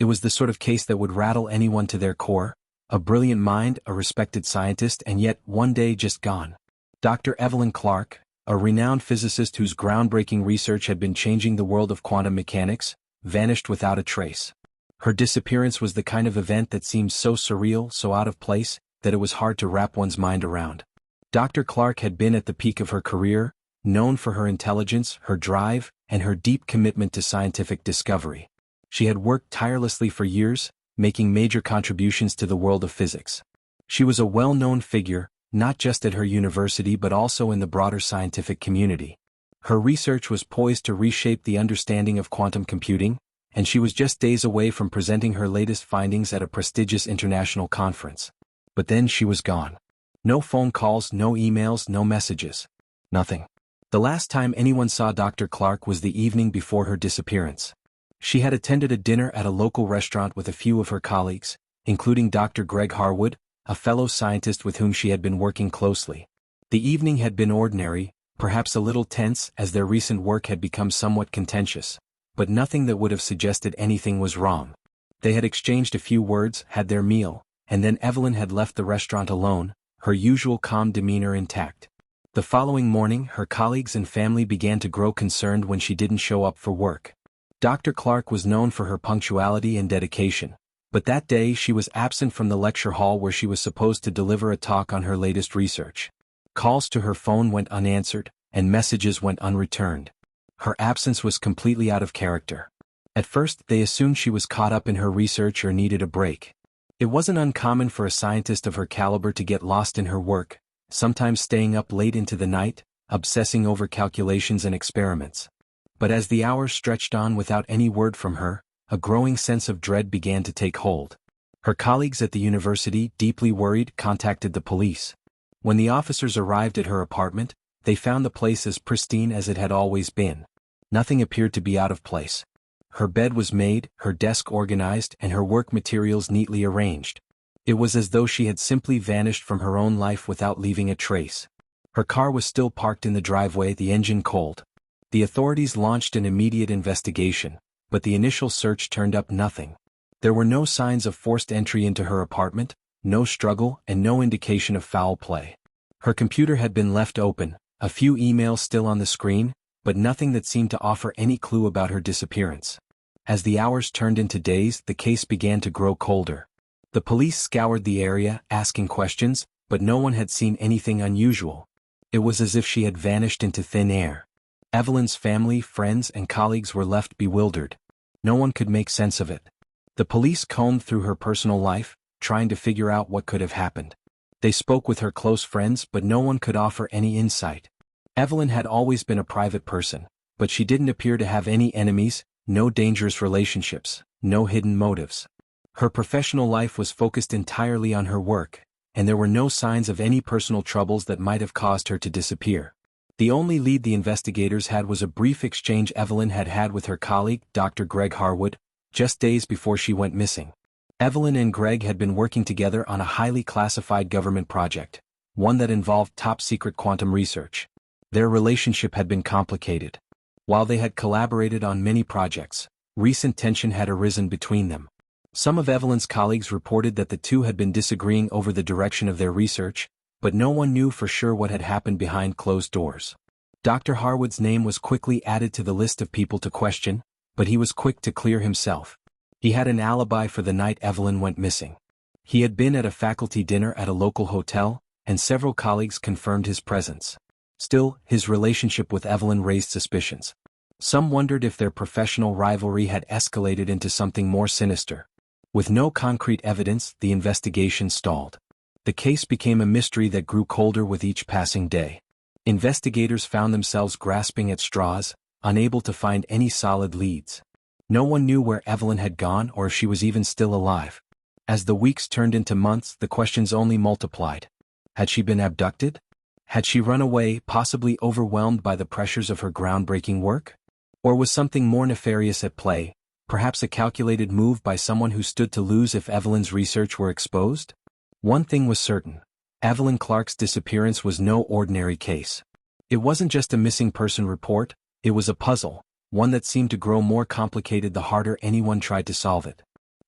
It was the sort of case that would rattle anyone to their core, a brilliant mind, a respected scientist, and yet one day just gone. Dr. Evelyn Clarke, a renowned physicist whose groundbreaking research had been changing the world of quantum mechanics, vanished without a trace. Her disappearance was the kind of event that seemed so surreal, so out of place, that it was hard to wrap one's mind around. Dr. Clarke had been at the peak of her career, known for her intelligence, her drive, and her deep commitment to scientific discovery. She had worked tirelessly for years, making major contributions to the world of physics. She was a well-known figure, not just at her university but also in the broader scientific community. Her research was poised to reshape the understanding of quantum computing, and she was just days away from presenting her latest findings at a prestigious international conference. But then she was gone. No phone calls, no emails, no messages. Nothing. The last time anyone saw Dr. Clarke was the evening before her disappearance. She had attended a dinner at a local restaurant with a few of her colleagues, including Dr. Greg Harwood, a fellow scientist with whom she had been working closely. The evening had been ordinary, perhaps a little tense as their recent work had become somewhat contentious, but nothing that would have suggested anything was wrong. They had exchanged a few words, had their meal, and then Evelyn had left the restaurant alone, her usual calm demeanor intact. The following morning, her colleagues and family began to grow concerned when she didn't show up for work. Dr. Clarke was known for her punctuality and dedication, but that day she was absent from the lecture hall where she was supposed to deliver a talk on her latest research. Calls to her phone went unanswered, and messages went unreturned. Her absence was completely out of character. At first, they assumed she was caught up in her research or needed a break. It wasn't uncommon for a scientist of her caliber to get lost in her work, sometimes staying up late into the night, obsessing over calculations and experiments. But as the hours stretched on without any word from her, a growing sense of dread began to take hold. Her colleagues at the university, deeply worried, contacted the police. When the officers arrived at her apartment, they found the place as pristine as it had always been. Nothing appeared to be out of place. Her bed was made, her desk organized, and her work materials neatly arranged. It was as though she had simply vanished from her own life without leaving a trace. Her car was still parked in the driveway, the engine cold. The authorities launched an immediate investigation, but the initial search turned up nothing. There were no signs of forced entry into her apartment, no struggle, and no indication of foul play. Her computer had been left open, a few emails still on the screen, but nothing that seemed to offer any clue about her disappearance. As the hours turned into days, the case began to grow colder. The police scoured the area, asking questions, but no one had seen anything unusual. It was as if she had vanished into thin air. Evelyn's family, friends, and colleagues were left bewildered. No one could make sense of it. The police combed through her personal life, trying to figure out what could have happened. They spoke with her close friends, but no one could offer any insight. Evelyn had always been a private person, but she didn't appear to have any enemies, no dangerous relationships, no hidden motives. Her professional life was focused entirely on her work, and there were no signs of any personal troubles that might have caused her to disappear. The only lead the investigators had was a brief exchange Evelyn had had with her colleague, Dr. Greg Harwood, just days before she went missing. Evelyn and Greg had been working together on a highly classified government project, one that involved top-secret quantum research. Their relationship had been complicated. While they had collaborated on many projects, recent tension had arisen between them. Some of Evelyn's colleagues reported that the two had been disagreeing over the direction of their research, but no one knew for sure what had happened behind closed doors. Dr. Harwood's name was quickly added to the list of people to question, but he was quick to clear himself. He had an alibi for the night Evelyn went missing. He had been at a faculty dinner at a local hotel, and several colleagues confirmed his presence. Still, his relationship with Evelyn raised suspicions. Some wondered if their professional rivalry had escalated into something more sinister. With no concrete evidence, the investigation stalled. The case became a mystery that grew colder with each passing day. Investigators found themselves grasping at straws, unable to find any solid leads. No one knew where Evelyn had gone or if she was even still alive. As the weeks turned into months, the questions only multiplied. Had she been abducted? Had she run away, possibly overwhelmed by the pressures of her groundbreaking work? Or was something more nefarious at play, perhaps a calculated move by someone who stood to lose if Evelyn's research were exposed? One thing was certain. Evelyn Clarke's disappearance was no ordinary case. It wasn't just a missing person report, it was a puzzle, one that seemed to grow more complicated the harder anyone tried to solve it.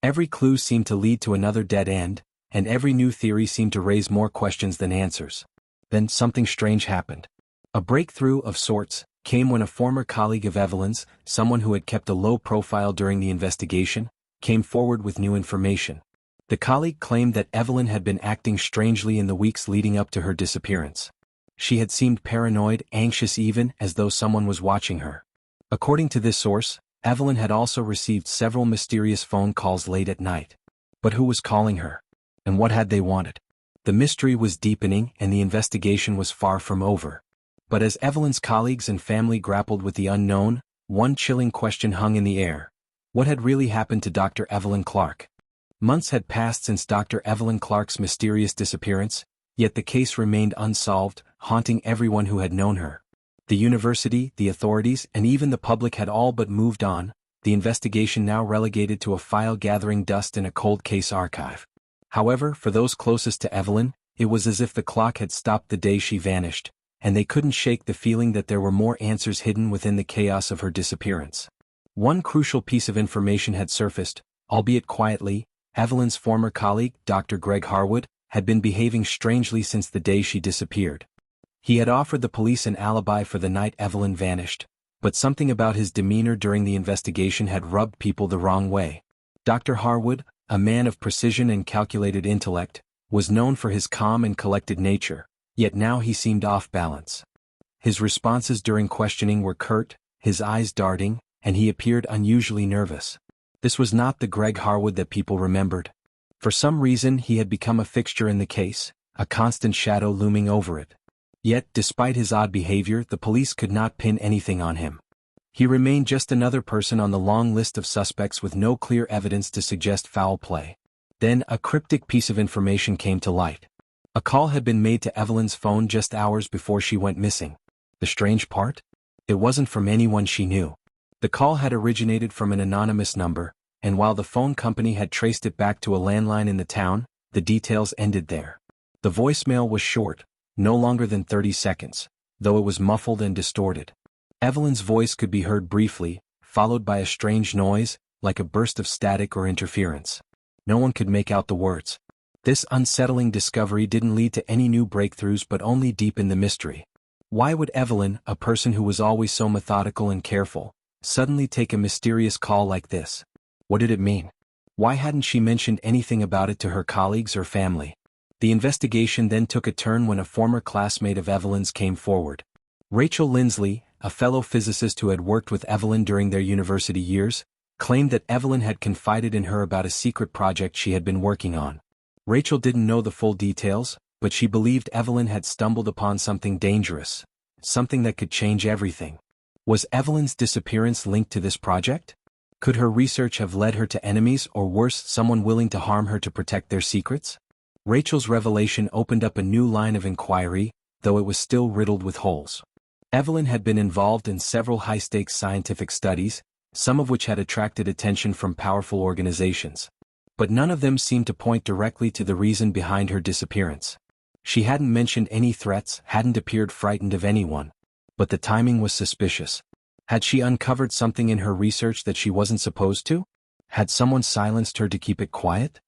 Every clue seemed to lead to another dead end, and every new theory seemed to raise more questions than answers. Then something strange happened. A breakthrough of sorts came when a former colleague of Evelyn's, someone who had kept a low profile during the investigation, came forward with new information. The colleague claimed that Evelyn had been acting strangely in the weeks leading up to her disappearance. She had seemed paranoid, anxious, even as though someone was watching her. According to this source, Evelyn had also received several mysterious phone calls late at night. But who was calling her? And what had they wanted? The mystery was deepening and the investigation was far from over. But as Evelyn's colleagues and family grappled with the unknown, one chilling question hung in the air. What had really happened to Dr. Evelyn Clarke? Months had passed since Dr. Evelyn Clarke's mysterious disappearance, yet the case remained unsolved, haunting everyone who had known her. The university, the authorities, and even the public had all but moved on, the investigation now relegated to a file gathering dust in a cold case archive. However, for those closest to Evelyn, it was as if the clock had stopped the day she vanished, and they couldn't shake the feeling that there were more answers hidden within the chaos of her disappearance. One crucial piece of information had surfaced, albeit quietly. Evelyn's former colleague, Dr. Greg Harwood, had been behaving strangely since the day she disappeared. He had offered the police an alibi for the night Evelyn vanished, but something about his demeanor during the investigation had rubbed people the wrong way. Dr. Harwood, a man of precision and calculated intellect, was known for his calm and collected nature, yet now he seemed off balance. His responses during questioning were curt, his eyes darting, and he appeared unusually nervous. This was not the Greg Harwood that people remembered. For some reason he had become a fixture in the case, a constant shadow looming over it. Yet, despite his odd behavior, the police could not pin anything on him. He remained just another person on the long list of suspects with no clear evidence to suggest foul play. Then a cryptic piece of information came to light. A call had been made to Evelyn's phone just hours before she went missing. The strange part? It wasn't from anyone she knew. The call had originated from an anonymous number, and while the phone company had traced it back to a landline in the town, the details ended there. The voicemail was short, no longer than 30 seconds, though it was muffled and distorted. Evelyn's voice could be heard briefly, followed by a strange noise, like a burst of static or interference. No one could make out the words. This unsettling discovery didn't lead to any new breakthroughs but only deepened the mystery. Why would Evelyn, a person who was always so methodical and careful, suddenly take a mysterious call like this? What did it mean? Why hadn't she mentioned anything about it to her colleagues or family? The investigation then took a turn when a former classmate of Evelyn's came forward. Rachel Lindsley, a fellow physicist who had worked with Evelyn during their university years, claimed that Evelyn had confided in her about a secret project she had been working on. Rachel didn't know the full details, but she believed Evelyn had stumbled upon something dangerous, something that could change everything. Was Evelyn's disappearance linked to this project? Could her research have led her to enemies or worse, someone willing to harm her to protect their secrets? Rachel's revelation opened up a new line of inquiry, though it was still riddled with holes. Evelyn had been involved in several high-stakes scientific studies, some of which had attracted attention from powerful organizations. But none of them seemed to point directly to the reason behind her disappearance. She hadn't mentioned any threats, hadn't appeared frightened of anyone. But the timing was suspicious. Had she uncovered something in her research that she wasn't supposed to? Had someone silenced her to keep it quiet?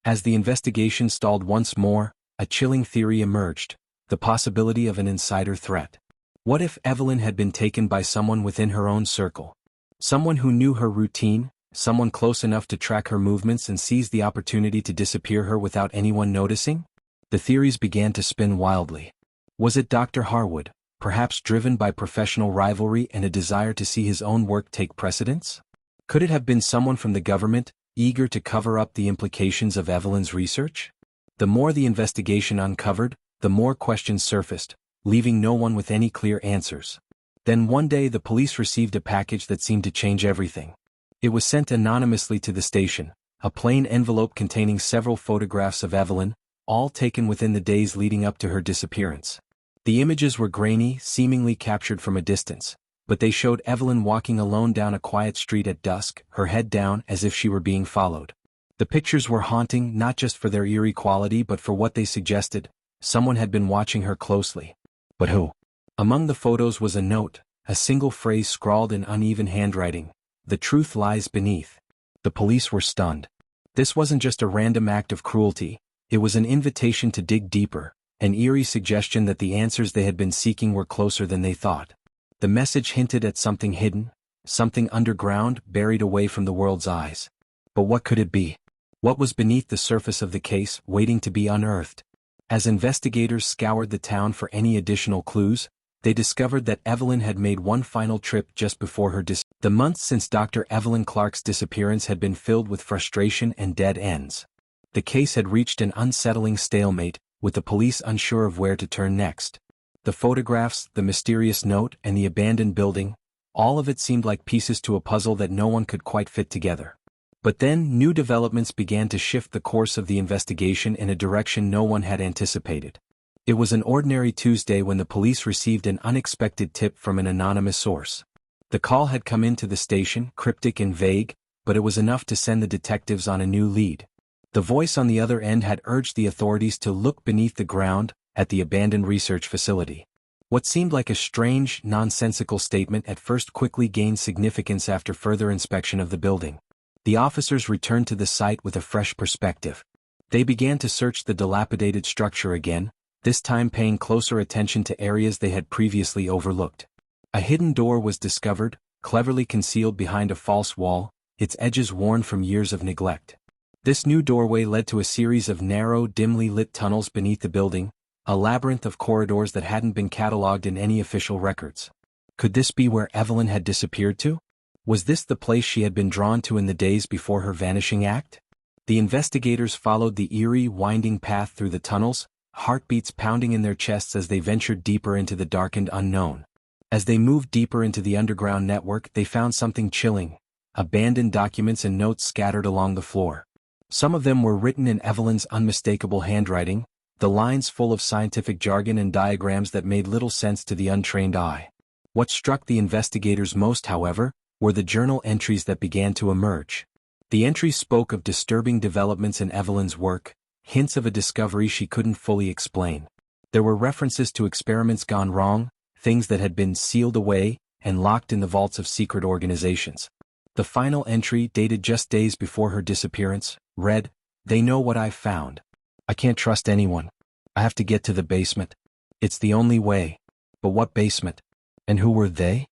As the investigation stalled once more, a chilling theory emerged, the possibility of an insider threat. What if Evelyn had been taken by someone within her own circle? Someone who knew her routine, someone close enough to track her movements and seize the opportunity to disappear her without anyone noticing? The theories began to spin wildly. Was it Dr. Harwood, perhaps driven by professional rivalry and a desire to see his own work take precedence? Could it have been someone from the government, eager to cover up the implications of Evelyn's research? The more the investigation uncovered, the more questions surfaced, leaving no one with any clear answers. Then one day the police received a package that seemed to change everything. It was sent anonymously to the station, a plain envelope containing several photographs of Evelyn, all taken within the days leading up to her disappearance. The images were grainy, seemingly captured from a distance, but they showed Evelyn walking alone down a quiet street at dusk, her head down as if she were being followed. The pictures were haunting not just for their eerie quality but for what they suggested. Someone had been watching her closely. But who? Among the photos was a note, a single phrase scrawled in uneven handwriting: "The truth lies beneath." The police were stunned. This wasn't just a random act of cruelty, it was an invitation to dig deeper, an eerie suggestion that the answers they had been seeking were closer than they thought. The message hinted at something hidden, something underground, buried away from the world's eyes. But what could it be? What was beneath the surface of the case, waiting to be unearthed? As investigators scoured the town for any additional clues, they discovered that Evelyn had made one final trip just before her disappearance. The months since Dr. Evelyn Clarke's disappearance had been filled with frustration and dead ends. The case had reached an unsettling stalemate, with the police unsure of where to turn next. The photographs, the mysterious note, and the abandoned building, all of it seemed like pieces to a puzzle that no one could quite fit together. But then, new developments began to shift the course of the investigation in a direction no one had anticipated. It was an ordinary Tuesday when the police received an unexpected tip from an anonymous source. The call had come into the station, cryptic and vague, but it was enough to send the detectives on a new lead. The voice on the other end had urged the authorities to look beneath the ground, at the abandoned research facility. What seemed like a strange, nonsensical statement at first quickly gained significance after further inspection of the building. The officers returned to the site with a fresh perspective. They began to search the dilapidated structure again, this time paying closer attention to areas they had previously overlooked. A hidden door was discovered, cleverly concealed behind a false wall, its edges worn from years of neglect. This new doorway led to a series of narrow, dimly lit tunnels beneath the building, a labyrinth of corridors that hadn't been catalogued in any official records. Could this be where Evelyn had disappeared to? Was this the place she had been drawn to in the days before her vanishing act? The investigators followed the eerie, winding path through the tunnels, heartbeats pounding in their chests as they ventured deeper into the darkened unknown. As they moved deeper into the underground network, they found something chilling: abandoned documents and notes scattered along the floor. Some of them were written in Evelyn's unmistakable handwriting, the lines full of scientific jargon and diagrams that made little sense to the untrained eye. What struck the investigators most, however, were the journal entries that began to emerge. The entries spoke of disturbing developments in Evelyn's work, hints of a discovery she couldn't fully explain. There were references to experiments gone wrong, things that had been sealed away and locked in the vaults of secret organizations. The final entry, dated just days before her disappearance, read, "They know what I've found. I can't trust anyone. I have to get to the basement. It's the only way." But what basement? And who were they?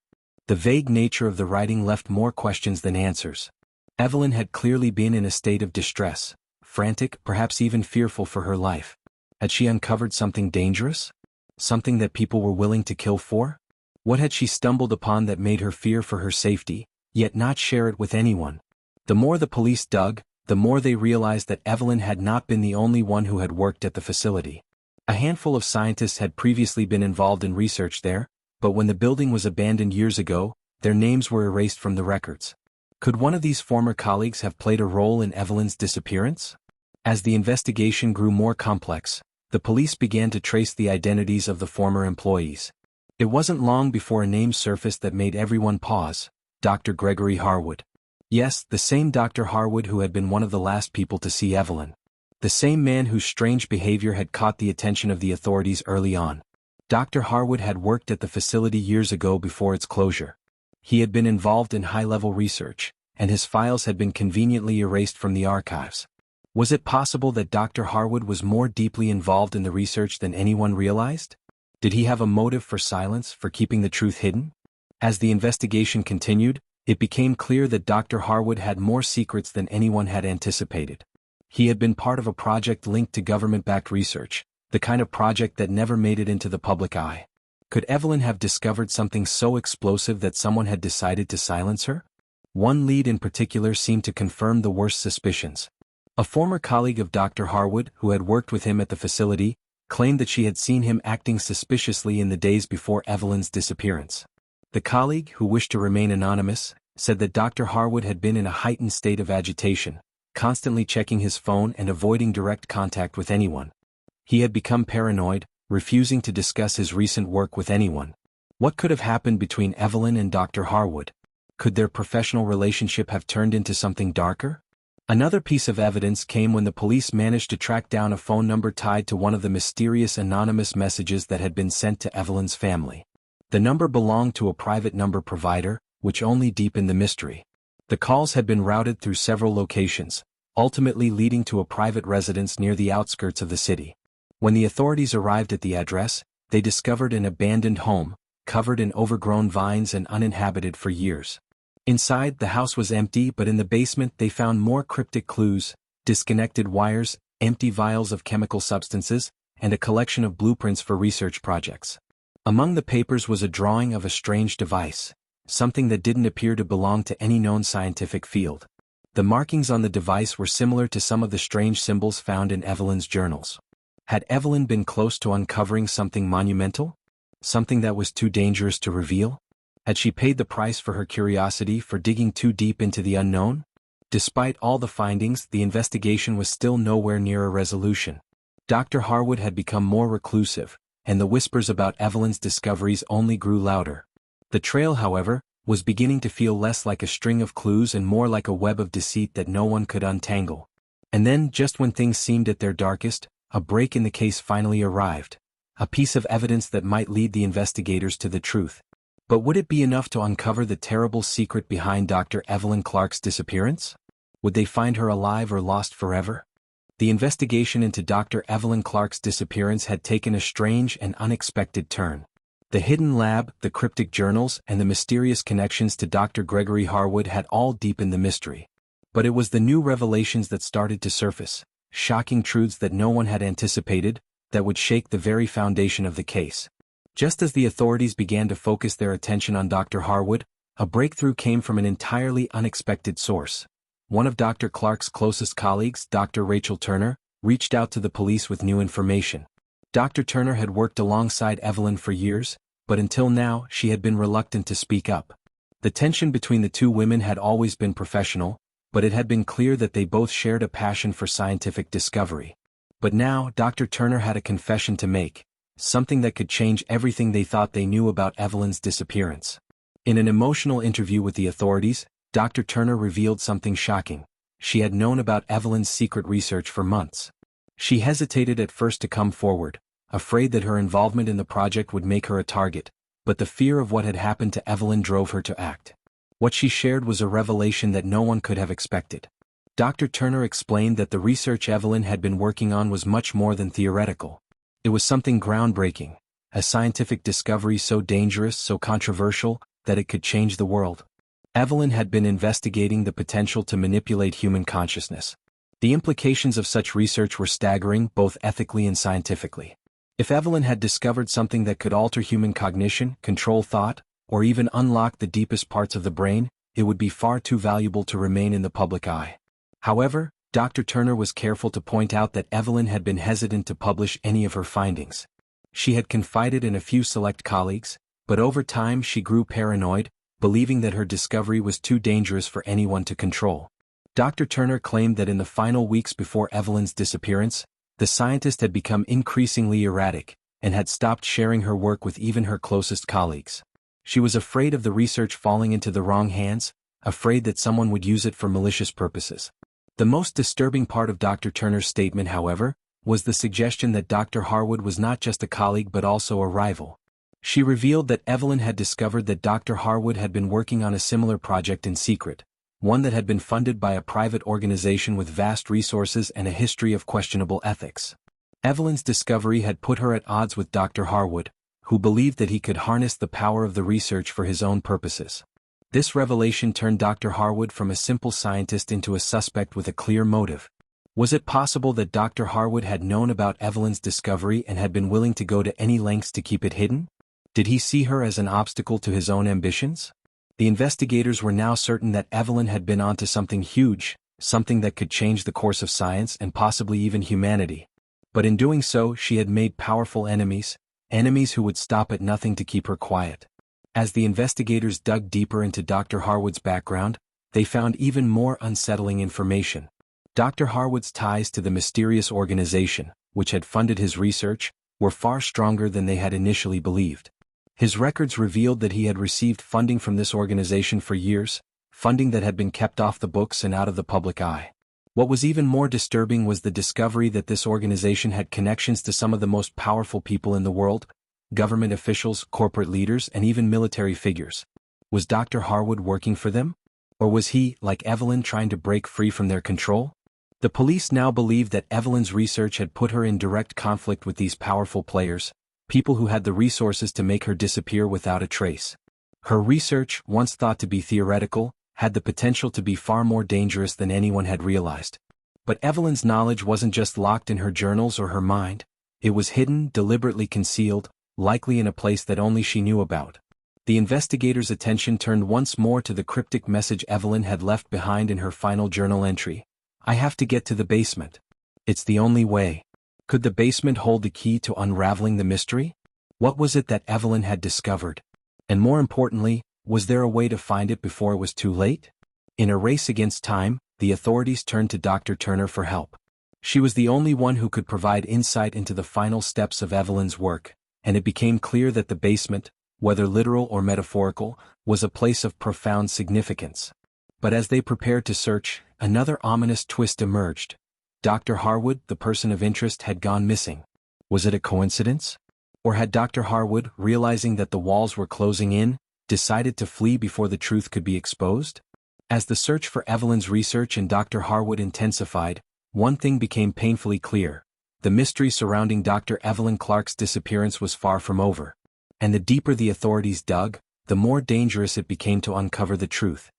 The vague nature of the writing left more questions than answers. Evelyn had clearly been in a state of distress, frantic, perhaps even fearful for her life. Had she uncovered something dangerous? Something that people were willing to kill for? What had she stumbled upon that made her fear for her safety, yet not share it with anyone? The more the police dug, the more they realized that Evelyn had not been the only one who had worked at the facility. A handful of scientists had previously been involved in research there, but when the building was abandoned years ago, their names were erased from the records. Could one of these former colleagues have played a role in Evelyn's disappearance? As the investigation grew more complex, the police began to trace the identities of the former employees. It wasn't long before a name surfaced that made everyone pause: Dr. Gregory Harwood. Yes, the same Dr. Harwood who had been one of the last people to see Evelyn. The same man whose strange behavior had caught the attention of the authorities early on. Dr. Harwood had worked at the facility years ago before its closure. He had been involved in high-level research, and his files had been conveniently erased from the archives. Was it possible that Dr. Harwood was more deeply involved in the research than anyone realized? Did he have a motive for silence, for keeping the truth hidden? As the investigation continued, it became clear that Dr. Harwood had more secrets than anyone had anticipated. He had been part of a project linked to government-backed research, the kind of project that never made it into the public eye. Could Evelyn have discovered something so explosive that someone had decided to silence her? One lead in particular seemed to confirm the worst suspicions. A former colleague of Dr. Harwood, who had worked with him at the facility, claimed that she had seen him acting suspiciously in the days before Evelyn's disappearance. The colleague, who wished to remain anonymous, said that Dr. Harwood had been in a heightened state of agitation, constantly checking his phone and avoiding direct contact with anyone. He had become paranoid, refusing to discuss his recent work with anyone. What could have happened between Evelyn and Dr. Harwood? Could their professional relationship have turned into something darker? Another piece of evidence came when the police managed to track down a phone number tied to one of the mysterious anonymous messages that had been sent to Evelyn's family. The number belonged to a private number provider, which only deepened the mystery. The calls had been routed through several locations, ultimately leading to a private residence near the outskirts of the city. When the authorities arrived at the address, they discovered an abandoned home, covered in overgrown vines and uninhabited for years. Inside, the house was empty, but in the basement they found more cryptic clues: disconnected wires, empty vials of chemical substances, and a collection of blueprints for research projects. Among the papers was a drawing of a strange device, something that didn't appear to belong to any known scientific field. The markings on the device were similar to some of the strange symbols found in Evelyn's journals. Had Evelyn been close to uncovering something monumental? Something that was too dangerous to reveal? Had she paid the price for her curiosity, for digging too deep into the unknown? Despite all the findings, the investigation was still nowhere near a resolution. Dr. Harwood had become more reclusive, and the whispers about Evelyn's discoveries only grew louder. The trail, however, was beginning to feel less like a string of clues and more like a web of deceit that no one could untangle. And then, just when things seemed at their darkest, a break in the case finally arrived. A piece of evidence that might lead the investigators to the truth. But would it be enough to uncover the terrible secret behind Dr. Evelyn Clarke's disappearance? Would they find her alive or lost forever? The investigation into Dr. Evelyn Clarke's disappearance had taken a strange and unexpected turn. The hidden lab, the cryptic journals, and the mysterious connections to Dr. Gregory Harwood had all deepened the mystery. But it was the new revelations that started to surface, shocking truths that no one had anticipated, that would shake the very foundation of the case. Just as the authorities began to focus their attention on Dr. Harwood, a breakthrough came from an entirely unexpected source. One of Dr. Clarke's closest colleagues, Dr. Rachel Turner, reached out to the police with new information. Dr. Turner had worked alongside Evelyn for years, but until now she had been reluctant to speak up. The tension between the two women had always been professional, but it had been clear that they both shared a passion for scientific discovery. But now Dr. Turner had a confession to make, something that could change everything they thought they knew about Evelyn's disappearance. In an emotional interview with the authorities, Dr. Turner revealed something shocking. She had known about Evelyn's secret research for months. She hesitated at first to come forward, afraid that her involvement in the project would make her a target, but the fear of what had happened to Evelyn drove her to act. What she shared was a revelation that no one could have expected. Dr. Turner explained that the research Evelyn had been working on was much more than theoretical. It was something groundbreaking, a scientific discovery so dangerous, so controversial, that it could change the world. Evelyn had been investigating the potential to manipulate human consciousness. The implications of such research were staggering, both ethically and scientifically. If Evelyn had discovered something that could alter human cognition, control thought, or even unlock the deepest parts of the brain, it would be far too valuable to remain in the public eye. However, Dr. Turner was careful to point out that Evelyn had been hesitant to publish any of her findings. She had confided in a few select colleagues, but over time she grew paranoid, believing that her discovery was too dangerous for anyone to control. Dr. Turner claimed that in the final weeks before Evelyn's disappearance, the scientist had become increasingly erratic, and had stopped sharing her work with even her closest colleagues. She was afraid of the research falling into the wrong hands, afraid that someone would use it for malicious purposes. The most disturbing part of Dr. Turner's statement, however, was the suggestion that Dr. Harwood was not just a colleague but also a rival. She revealed that Evelyn had discovered that Dr. Harwood had been working on a similar project in secret, one that had been funded by a private organization with vast resources and a history of questionable ethics. Evelyn's discovery had put her at odds with Dr. Harwood, who believed that he could harness the power of the research for his own purposes. This revelation turned Dr. Harwood from a simple scientist into a suspect with a clear motive. Was it possible that Dr. Harwood had known about Evelyn's discovery and had been willing to go to any lengths to keep it hidden? Did he see her as an obstacle to his own ambitions? The investigators were now certain that Evelyn had been onto something huge, something that could change the course of science and possibly even humanity. But in doing so, she had made powerful enemies, enemies who would stop at nothing to keep her quiet. As the investigators dug deeper into Dr. Harwood's background, they found even more unsettling information. Dr. Harwood's ties to the mysterious organization, which had funded his research, were far stronger than they had initially believed. His records revealed that he had received funding from this organization for years, funding that had been kept off the books and out of the public eye. What was even more disturbing was the discovery that this organization had connections to some of the most powerful people in the world, government officials, corporate leaders, and even military figures. Was Dr. Harwood working for them? Or was he, like Evelyn, trying to break free from their control? The police now believed that Evelyn's research had put her in direct conflict with these powerful players, people who had the resources to make her disappear without a trace. Her research, once thought to be theoretical, had the potential to be far more dangerous than anyone had realized. But Evelyn's knowledge wasn't just locked in her journals or her mind, it was hidden, deliberately concealed, likely in a place that only she knew about. The investigators' attention turned once more to the cryptic message Evelyn had left behind in her final journal entry. "I have to get to the basement. It's the only way." Could the basement hold the key to unraveling the mystery? What was it that Evelyn had discovered? And more importantly, was there a way to find it before it was too late? In a race against time, the authorities turned to Dr. Turner for help. She was the only one who could provide insight into the final steps of Evelyn's work, and it became clear that the basement, whether literal or metaphorical, was a place of profound significance. But as they prepared to search, another ominous twist emerged. Dr. Harwood, the person of interest, had gone missing. Was it a coincidence? Or had Dr. Harwood, realizing that the walls were closing in, decided to flee before the truth could be exposed? As the search for Evelyn's research and Dr. Harwood intensified, one thing became painfully clear. The mystery surrounding Dr. Evelyn Clarke's disappearance was far from over. And the deeper the authorities dug, the more dangerous it became to uncover the truth.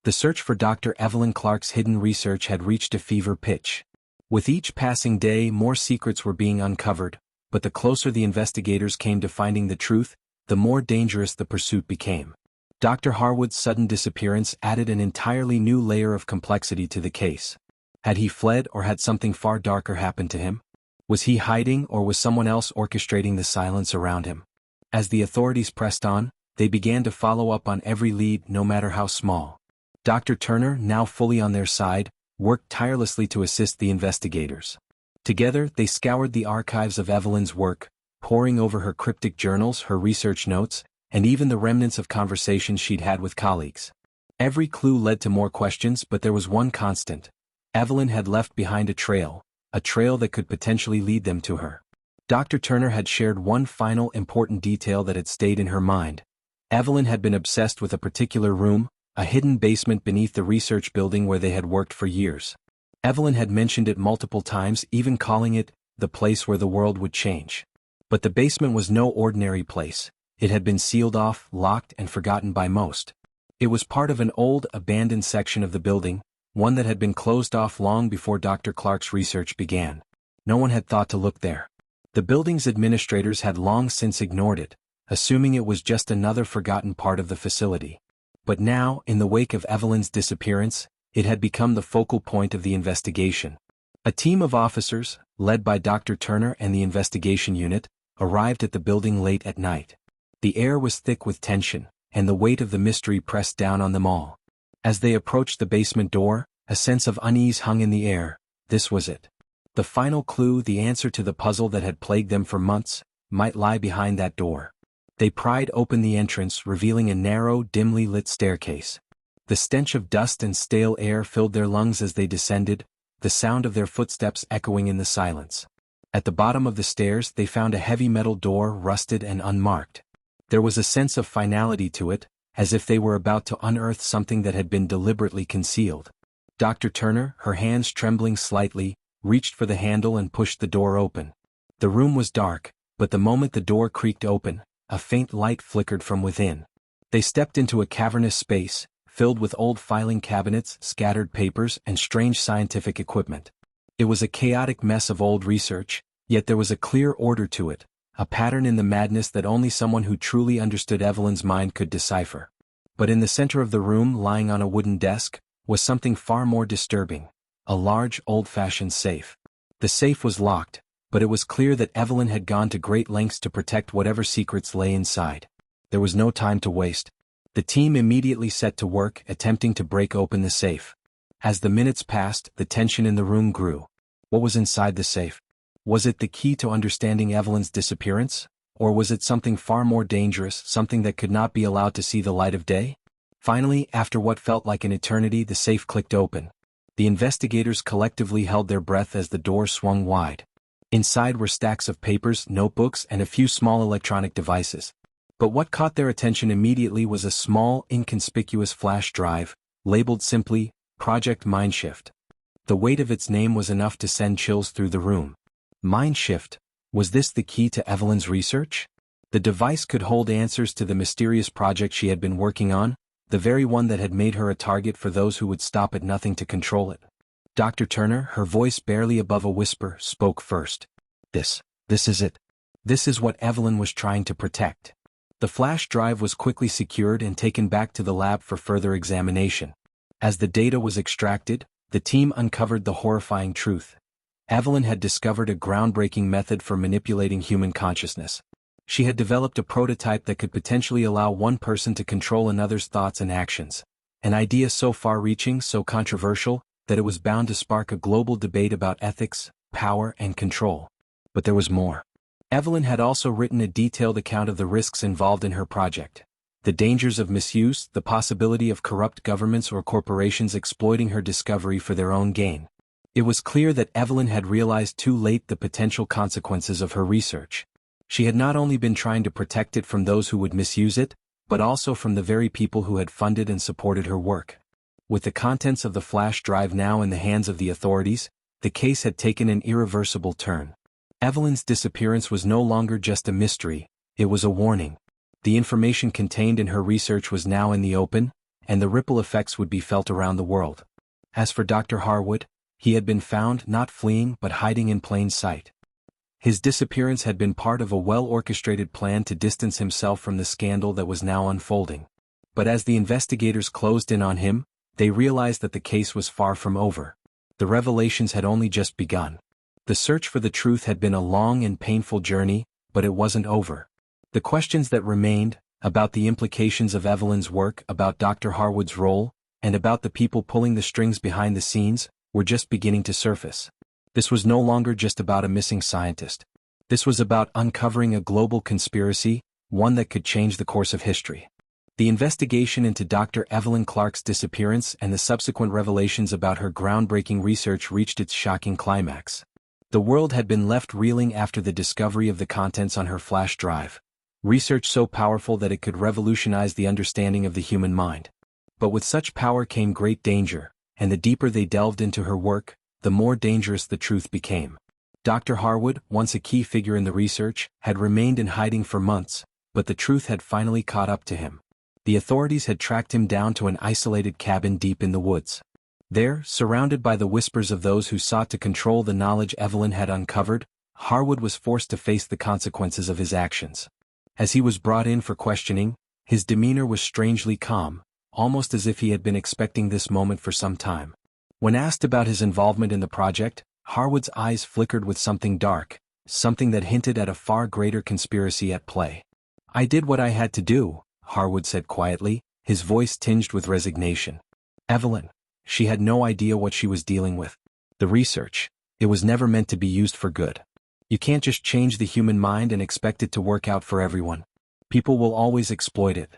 The search for Dr. Evelyn Clarke's hidden research had reached a fever pitch. With each passing day, more secrets were being uncovered, but the closer the investigators came to finding the truth, the more dangerous the pursuit became. Dr. Harwood's sudden disappearance added an entirely new layer of complexity to the case. Had he fled, or had something far darker happened to him? Was he hiding, or was someone else orchestrating the silence around him? As the authorities pressed on, they began to follow up on every lead, no matter how small. Dr. Turner, now fully on their side, worked tirelessly to assist the investigators. Together, they scoured the archives of Evelyn's work, poring over her cryptic journals, her research notes, and even the remnants of conversations she'd had with colleagues. Every clue led to more questions, but there was one constant. Evelyn had left behind a trail that could potentially lead them to her. Dr. Turner had shared one final important detail that had stayed in her mind. Evelyn had been obsessed with a particular room, a hidden basement beneath the research building where they had worked for years. Evelyn had mentioned it multiple times, even calling it the place where the world would change. But the basement was no ordinary place. It had been sealed off, locked, and forgotten by most. It was part of an old, abandoned section of the building, one that had been closed off long before Dr. Clarke's research began. No one had thought to look there. The building's administrators had long since ignored it, assuming it was just another forgotten part of the facility. But now, in the wake of Evelyn's disappearance, it had become the focal point of the investigation. A team of officers, led by Dr. Turner and the investigation unit, arrived at the building late at night. The air was thick with tension, and the weight of the mystery pressed down on them all. As they approached the basement door, a sense of unease hung in the air. This was it. The final clue, the answer to the puzzle that had plagued them for months, might lie behind that door. They pried open the entrance, revealing a narrow, dimly lit staircase. The stench of dust and stale air filled their lungs as they descended, the sound of their footsteps echoing in the silence. At the bottom of the stairs, they found a heavy metal door, rusted and unmarked. There was a sense of finality to it, as if they were about to unearth something that had been deliberately concealed. Dr. Turner, her hands trembling slightly, reached for the handle and pushed the door open. The room was dark, but the moment the door creaked open, a faint light flickered from within. They stepped into a cavernous space, filled with old filing cabinets, scattered papers, and strange scientific equipment. It was a chaotic mess of old research, yet there was a clear order to it, a pattern in the madness that only someone who truly understood Evelyn's mind could decipher. But in the center of the room, lying on a wooden desk, was something far more disturbing: a large, old-fashioned safe. The safe was locked, but it was clear that Evelyn had gone to great lengths to protect whatever secrets lay inside. There was no time to waste. The team immediately set to work, attempting to break open the safe. As the minutes passed, the tension in the room grew. What was inside the safe? Was it the key to understanding Evelyn's disappearance? Or was it something far more dangerous, something that could not be allowed to see the light of day? Finally, after what felt like an eternity, the safe clicked open. The investigators collectively held their breath as the door swung wide. Inside were stacks of papers, notebooks, and a few small electronic devices. But what caught their attention immediately was a small, inconspicuous flash drive, labeled simply, Project Mindshift. The weight of its name was enough to send chills through the room. Mind shift. Was this the key to Evelyn's research? The device could hold answers to the mysterious project she had been working on, the very one that had made her a target for those who would stop at nothing to control it. Dr. Turner, her voice barely above a whisper, spoke first. This is it. This is what Evelyn was trying to protect. The flash drive was quickly secured and taken back to the lab for further examination. As the data was extracted, the team uncovered the horrifying truth. Evelyn had discovered a groundbreaking method for manipulating human consciousness. She had developed a prototype that could potentially allow one person to control another's thoughts and actions. An idea so far-reaching, so controversial, that it was bound to spark a global debate about ethics, power, and control. But there was more. Evelyn had also written a detailed account of the risks involved in her project. The dangers of misuse, the possibility of corrupt governments or corporations exploiting her discovery for their own gain. It was clear that Evelyn had realized too late the potential consequences of her research. She had not only been trying to protect it from those who would misuse it, but also from the very people who had funded and supported her work. With the contents of the flash drive now in the hands of the authorities, the case had taken an irreversible turn. Evelyn's disappearance was no longer just a mystery, it was a warning. The information contained in her research was now in the open, and the ripple effects would be felt around the world. As for Dr. Harwood, he had been found not fleeing but hiding in plain sight. His disappearance had been part of a well-orchestrated plan to distance himself from the scandal that was now unfolding. But as the investigators closed in on him, they realized that the case was far from over. The revelations had only just begun. The search for the truth had been a long and painful journey, but it wasn't over. The questions that remained, about the implications of Evelyn's work, about Dr. Harwood's role, and about the people pulling the strings behind the scenes, were just beginning to surface. This was no longer just about a missing scientist. This was about uncovering a global conspiracy, one that could change the course of history. The investigation into Dr. Evelyn Clarke's disappearance and the subsequent revelations about her groundbreaking research reached its shocking climax. The world had been left reeling after the discovery of the contents on her flash drive. Research so powerful that it could revolutionize the understanding of the human mind. But with such power came great danger, and the deeper they delved into her work, the more dangerous the truth became. Dr. Harwood, once a key figure in the research, had remained in hiding for months, but the truth had finally caught up to him. The authorities had tracked him down to an isolated cabin deep in the woods. There, surrounded by the whispers of those who sought to control the knowledge Evelyn had uncovered, Harwood was forced to face the consequences of his actions. As he was brought in for questioning, his demeanor was strangely calm, almost as if he had been expecting this moment for some time. When asked about his involvement in the project, Harwood's eyes flickered with something dark, something that hinted at a far greater conspiracy at play. "I did what I had to do," Harwood said quietly, his voice tinged with resignation. Evelyn, she had no idea what she was dealing with. The research, it was never meant to be used for good. You can't just change the human mind and expect it to work out for everyone. People will always exploit it.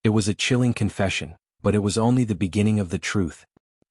It was a chilling confession, but it was only the beginning of the truth.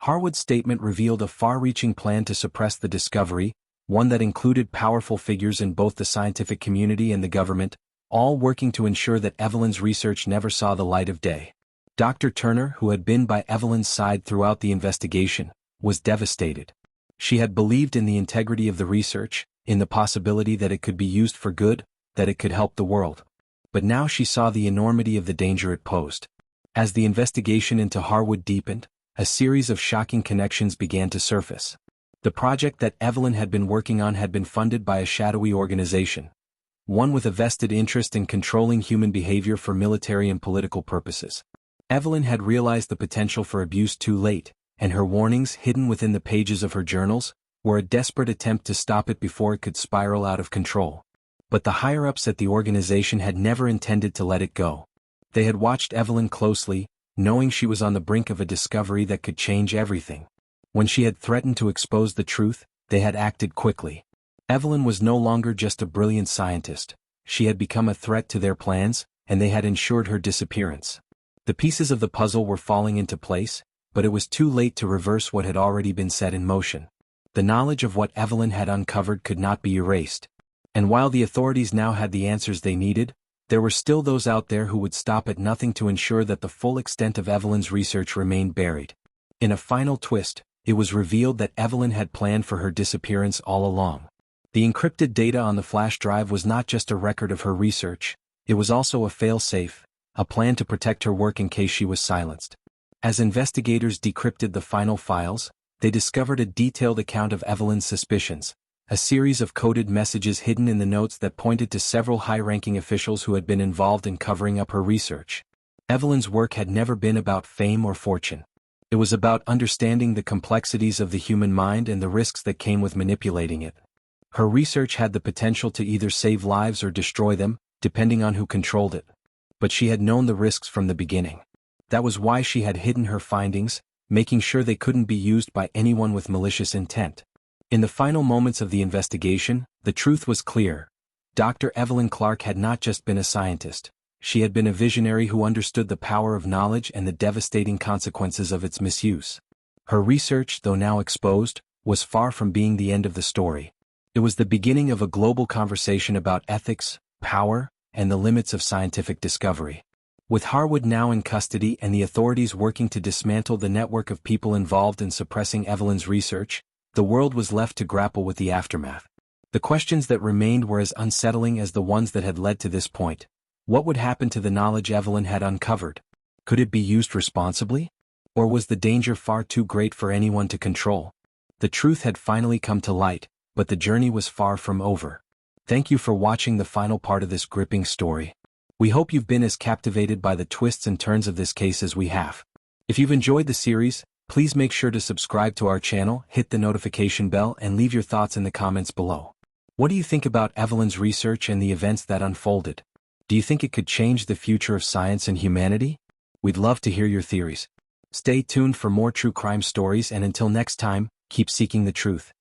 Harwood's statement revealed a far-reaching plan to suppress the discovery, one that included powerful figures in both the scientific community and the government, all working to ensure that Evelyn's research never saw the light of day. Dr. Turner, who had been by Evelyn's side throughout the investigation, was devastated. She had believed in the integrity of the research, in the possibility that it could be used for good, that it could help the world. But now she saw the enormity of the danger it posed. As the investigation into Harwood deepened, a series of shocking connections began to surface. The project that Evelyn had been working on had been funded by a shadowy organization, one with a vested interest in controlling human behavior for military and political purposes. Evelyn had realized the potential for abuse too late, and her warnings, hidden within the pages of her journals, were a desperate attempt to stop it before it could spiral out of control. But the higher-ups at the organization had never intended to let it go. They had watched Evelyn closely, knowing she was on the brink of a discovery that could change everything. When she had threatened to expose the truth, they had acted quickly. Evelyn was no longer just a brilliant scientist. She had become a threat to their plans, and they had ensured her disappearance. The pieces of the puzzle were falling into place, but it was too late to reverse what had already been set in motion. The knowledge of what Evelyn had uncovered could not be erased. And while the authorities now had the answers they needed, there were still those out there who would stop at nothing to ensure that the full extent of Evelyn's research remained buried. In a final twist, it was revealed that Evelyn had planned for her disappearance all along. The encrypted data on the flash drive was not just a record of her research, it was also a fail-safe, a plan to protect her work in case she was silenced. As investigators decrypted the final files, they discovered a detailed account of Evelyn's suspicions, a series of coded messages hidden in the notes that pointed to several high-ranking officials who had been involved in covering up her research. Evelyn's work had never been about fame or fortune. It was about understanding the complexities of the human mind and the risks that came with manipulating it. Her research had the potential to either save lives or destroy them, depending on who controlled it. But she had known the risks from the beginning. That was why she had hidden her findings, making sure they couldn't be used by anyone with malicious intent. In the final moments of the investigation, the truth was clear. Dr. Evelyn Clarke had not just been a scientist. She had been a visionary who understood the power of knowledge and the devastating consequences of its misuse. Her research, though now exposed, was far from being the end of the story. It was the beginning of a global conversation about ethics, power, and the limits of scientific discovery. With Harwood now in custody and the authorities working to dismantle the network of people involved in suppressing Evelyn's research, the world was left to grapple with the aftermath. The questions that remained were as unsettling as the ones that had led to this point. What would happen to the knowledge Evelyn had uncovered? Could it be used responsibly? Or was the danger far too great for anyone to control? The truth had finally come to light, but the journey was far from over. Thank you for watching the final part of this gripping story. We hope you've been as captivated by the twists and turns of this case as we have. If you've enjoyed the series, please make sure to subscribe to our channel, hit the notification bell, and leave your thoughts in the comments below. What do you think about Evelyn's research and the events that unfolded? Do you think it could change the future of science and humanity? We'd love to hear your theories. Stay tuned for more true crime stories, and until next time, keep seeking the truth.